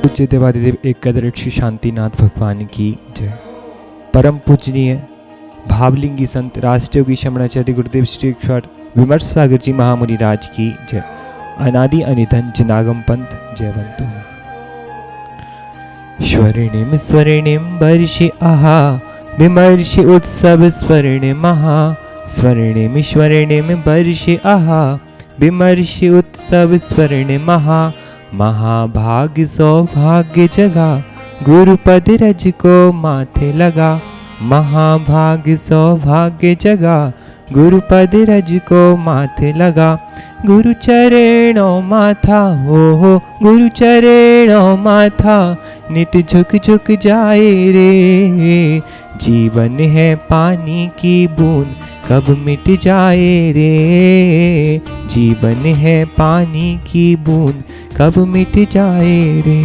पूज्य देवादिदेव एकादश श्री शांतिनाथ भगवान की जय। परम पूजनीय भावलिंगी संत राष्ट्रीय योगी शमणाचार्य गुरुदेव श्री विमर्श सागर जी महामुनि राज की जय। अनादि अनिधन जिनागम पंथ जयवंतु। स्वर्णिम स्वर्णिम वर्षि आहा विमर्षि उत्सव स्वर्णिम महा। स्वर्णिम स्वर्णिम वर्षि आहा विमर्षि उत्सव स्वर्णिम महा। महाभाग्य सौभाग्य जगा गुरुपद रज को माथे लगा। महाभाग्य सौभाग्य जगा गुरुपद रज को माथे लगा। गुरु चरणों माथा हो गुरु चरणों माथा नित झुक झुक जाए रे। जीवन है पानी की बूंद कब मिट जाए रे। जीवन है पानी की बूंद कब मिट जाए रे।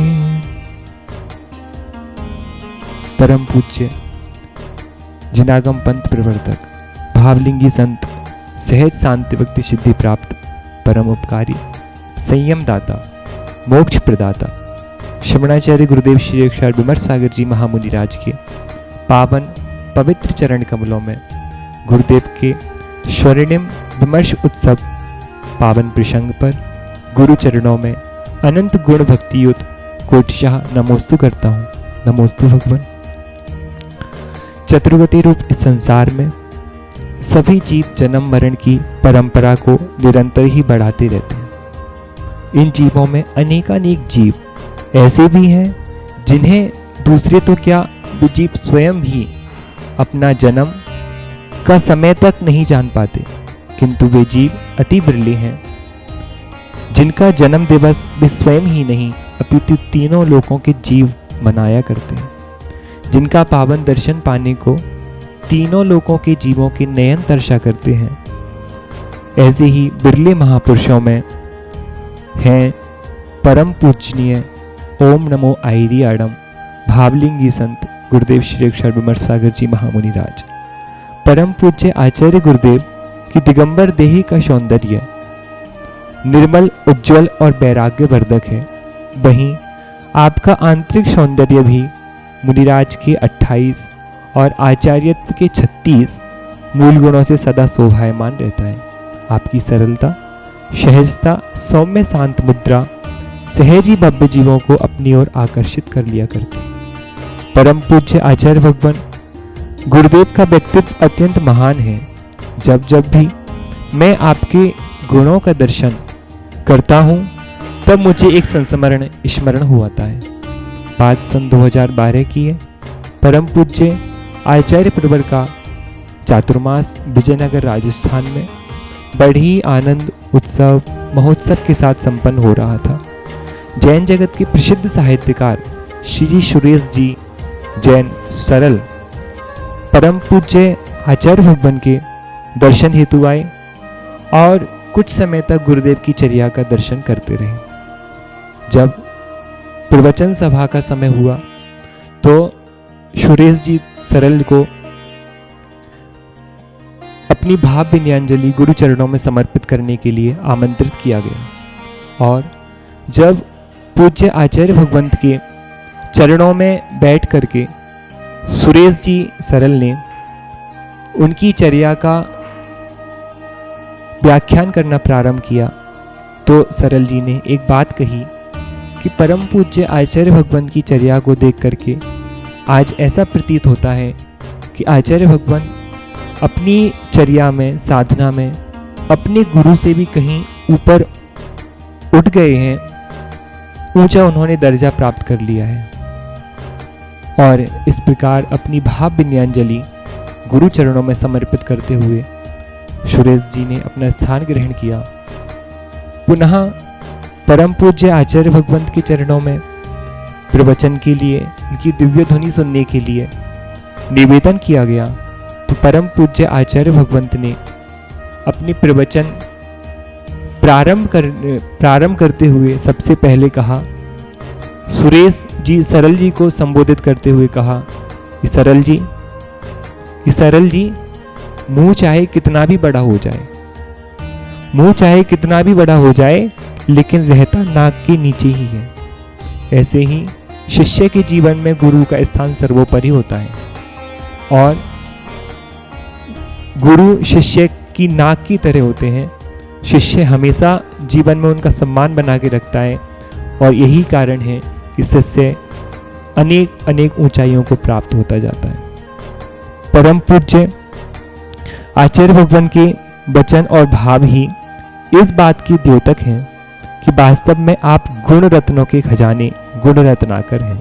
परम पूज्य जिनागम पंथ प्रवर्तक भावलिंगी संत सहज शांति भक्ति सिद्धि प्राप्त परम उपकारी संयम दाता मोक्ष प्रदाता शमणाचार्य गुरुदेव श्री विमर्श सागर जी महामुनि राज के पावन पवित्र चरण कमलों में गुरुदेव के स्वर्णिम विमर्श उत्सव पावन प्रसंग पर गुरु चरणों में अनंत गुण भक्ति युत कोटिशाह नमोस्तु करता हूँ। नमोस्तु भगवान। चतुर्गति रूप इस संसार में सभी जीव जन्म मरण की परंपरा को निरंतर ही बढ़ाते रहते हैं। इन जीवों में अनेकानेक जीव ऐसे भी हैं जिन्हें दूसरे तो क्या वे जीव स्वयं भी अपना जन्म का समय तक नहीं जान पाते, किंतु वे जीव अति बिरले हैं जिनका जन्म दिवस वे स्वयं ही नहीं अपितु तीनों लोकों के जीव मनाया करते हैं, जिनका पावन दर्शन पाने को तीनों लोकों के जीवों के नयन तर्षा करते हैं। ऐसे ही बिरले महापुरुषों में हैं परम पूजनीय ओम नमो आईरी आडम भावलिंगी संत गुरुदेव श्री विमर्श सागर जी महामुनि राज। परम पूज्य आचार्य गुरुदेव की दिगंबर देही का सौंदर्य निर्मल उज्जवल और वैराग्य वर्धक है। वहीं आपका आंतरिक सौंदर्य भी मुनिराज के 28 और आचार्यत्व के 36 मूल गुणों से सदा शोभायमान रहता है। आपकी सरलता सहजता सौम्य शांत मुद्रा सहज ही भव्य जीवों को अपनी ओर आकर्षित कर लिया करती। परम पूज्य आचार्य भगवान गुरुदेव का व्यक्तित्व अत्यंत महान है। जब जब भी मैं आपके गुणों का दर्शन करता हूँ तब मुझे एक संस्मरण स्मरण हुआता है। बात सन 2012 की है। परम पूज्य आचार्य प्रवर का चातुर्मास विजयनगर राजस्थान में बड़ी ही आनंद उत्सव महोत्सव के साथ संपन्न हो रहा था। जैन जगत के प्रसिद्ध साहित्यकार श्री सुरेश जी जैन सरल परम पूज्य आचार्य भगवान के दर्शन हेतु आए और कुछ समय तक गुरुदेव की चर्या का दर्शन करते रहे। जब प्रवचन सभा का समय हुआ तो सुरेश जी सरल को अपनी भाव विनयांजलि गुरु चरणों में समर्पित करने के लिए आमंत्रित किया गया और जब पूज्य आचार्य भगवंत के चरणों में बैठ करके सुरेश जी सरल ने उनकी चर्या का व्याख्यान करना प्रारंभ किया तो सरल जी ने एक बात कही कि परम पूज्य आचार्य भगवान की चर्या को देख करके आज ऐसा प्रतीत होता है कि आचार्य भगवान अपनी चर्या में साधना में अपने गुरु से भी कहीं ऊपर उठ गए हैं, ऊंचा उन्होंने दर्जा प्राप्त कर लिया है। और इस प्रकार अपनी भाव विनयांजलि गुरु चरणों में समर्पित करते हुए सुरेश जी ने अपना स्थान ग्रहण किया। पुनः परम पूज्य आचार्य भगवंत के चरणों में प्रवचन के लिए उनकी दिव्य ध्वनि सुनने के लिए निवेदन किया गया तो परम पूज्य आचार्य भगवंत ने अपने प्रवचन प्रारंभ करते हुए सबसे पहले कहा, सुरेश जी सरल जी को संबोधित करते हुए कहा कि सरल जी मुंह चाहे कितना भी बड़ा हो जाए, मुंह चाहे कितना भी बड़ा हो जाए लेकिन रहता नाक के नीचे ही है। ऐसे ही शिष्य के जीवन में गुरु का स्थान सर्वोपरि होता है और गुरु शिष्य की नाक की तरह होते हैं। शिष्य हमेशा जीवन में उनका सम्मान बना के रखता है और यही कारण है कि शिष्य अनेक अनेक ऊंचाइयों को प्राप्त होता जाता है। परम पूज्य आचार्य भगवान के वचन और भाव ही इस बात की द्योतक हैं कि वास्तव में आप गुण रत्नों के खजाने गुण रत्नाकर हैं।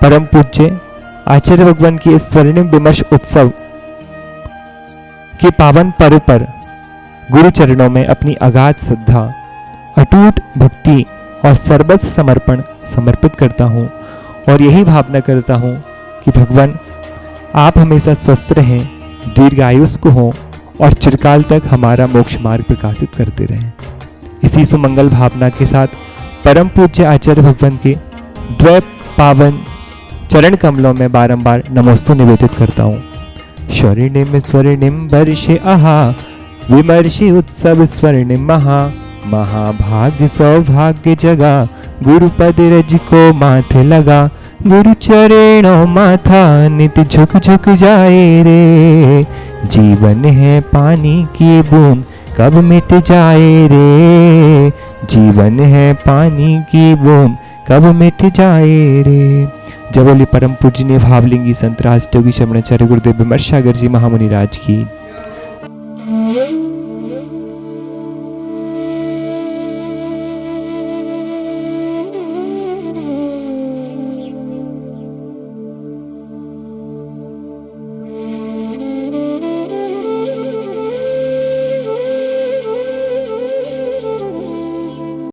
परम पूज्य आचार्य भगवान के इस स्वर्णिम विमर्श उत्सव के पावन पर्व पर गुरु चरणों में अपनी अगाध श्रद्धा, अटूट भक्ति और सर्वस्व समर्पण समर्पित करता हूँ और यही भावना करता हूँ कि भगवान आप हमेशा स्वस्थ रहें, दीर्घायुष्क हों और चिरकाल तक हमारा मोक्ष मार्ग प्रकाशित करते रहें। इसी सुमंगल भावना के साथ परम पूज्य आचार्य भगवान के द्वै पावन चरण कमलों में बारंबार नमोस्तु निवेदित करता हूँ। स्वर्णिम स्वर्णिम वर्षे आहा विमर्शि उत्सव स्वर्णिम महाभाग्य सौभाग्य जगा गुरुपद रज को माथे लगा गुरु चरणों माथा नित झुक झुक जाए रे जीवन है पानी की बूंद कब मिट जाए रे जीवन है पानी की बूंद कब मिट जाए रे। जबोली परम पूजनीय भावलिंगी संत राष्ट्रयोगी शमणाचार्य गुरुदेव विमर्श सागर जी महामुनि राज की